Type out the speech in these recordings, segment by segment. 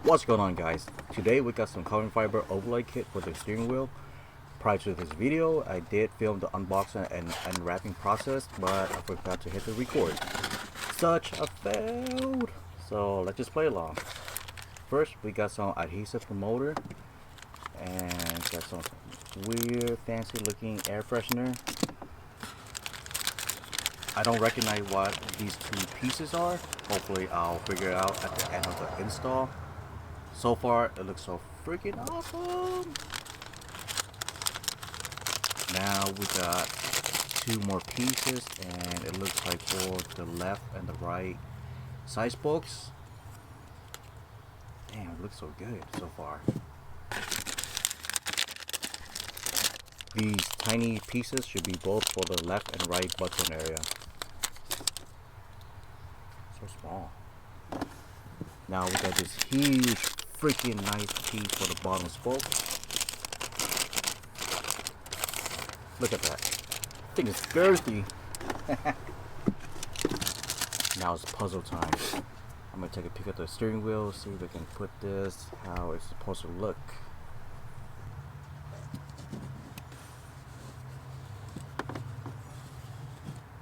What's going on, guys? Today we got some carbon fiber overlay kit for the steering wheel. Prior to this video, I did film the unboxing and unwrapping process, but I forgot to hit the record. Such a failed! So let's just play along. First, we got some adhesive promoter and got some weird fancy looking air freshener. I don't recognize what these two pieces are. Hopefully I'll figure it out at the end of the install. So far it looks so freaking awesome. Now we got two more pieces, and it looks like for the left and the right side spokes. Damn, it looks so good so far. These tiny pieces should be both for the left and right button area. So small. Now we got this huge freaking nice piece for the bottom spoke. Look at that. Thing is girthy. Now it's puzzle time. I'm gonna take a peek at the steering wheel, see if I can put this how it's supposed to look.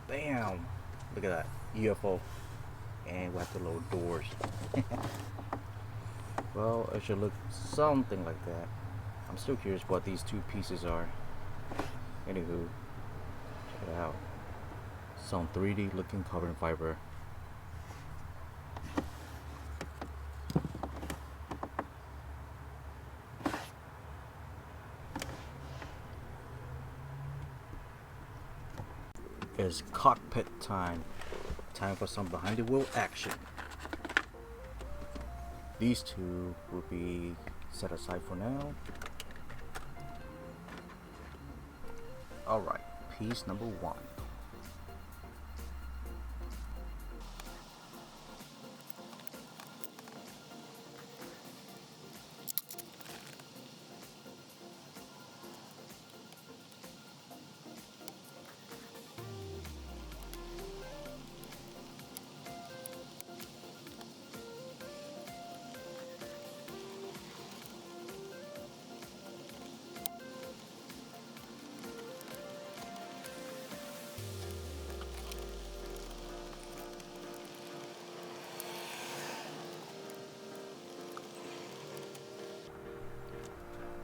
Bam! Look at that UFO, and we have the little doors. Well, it should look something like that. I'm still curious what these two pieces are. Anywho, check it out. Some 3D looking carbon fiber. It's cockpit time. Time for some behind the wheel action. These two will be set aside for now. Alright, piece number one.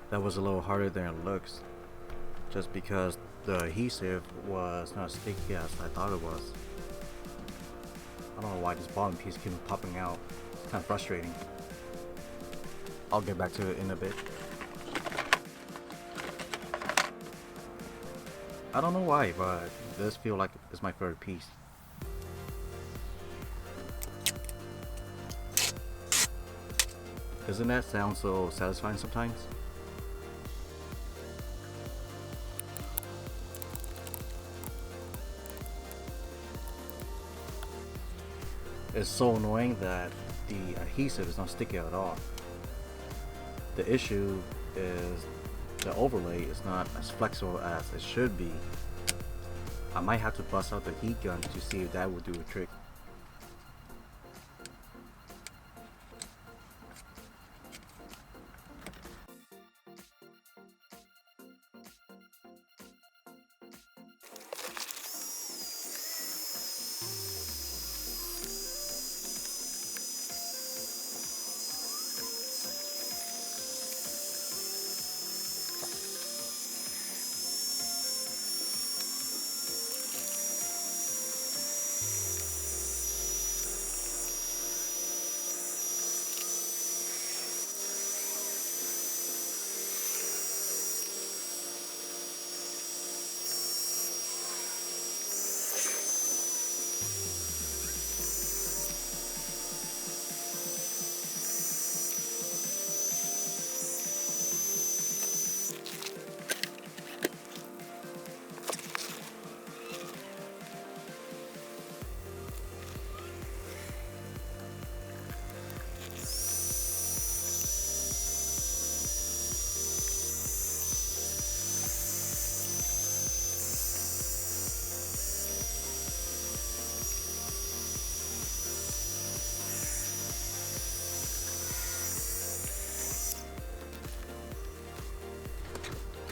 That was a little harder than it looks, just because the adhesive was not sticky as I thought it was. I don't know why this bottom piece keeps popping out. It's kind of frustrating. I'll get back to it in a bit. I don't know why, but it does feel like it's my favorite piece. Doesn't that sound so satisfying sometimes? It's so annoying that the adhesive is not sticky at all. The issue is the overlay is not as flexible as it should be. I might have to bust out the heat gun to see if that will do a trick.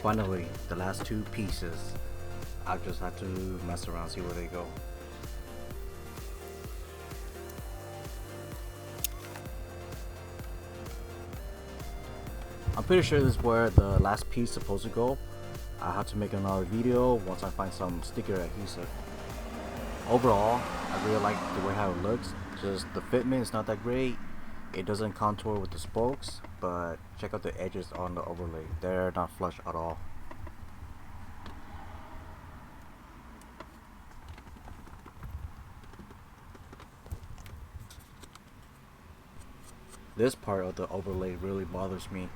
Finally, the last two pieces. I just had to mess around, see where they go. I'm pretty sure this is where the last piece is supposed to go. I have to make another video once I find some sticker adhesive. Overall, I really like the way how it looks. Just the fitment is not that great. It doesn't contour with the spokes, but check out the edges on the overlay. They're not flush at all. This part of the overlay really bothers me.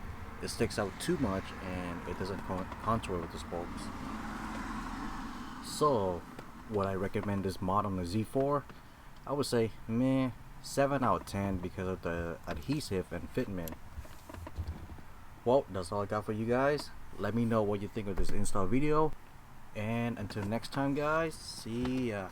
It sticks out too much and it doesn't contour with the spokes. So, would I recommend this mod on the Z4? I would say meh, 7 out of 10 because of the adhesive and fitment. Well, that's all I got for you guys. Let me know what you think of this install video. And until next time guys, see ya.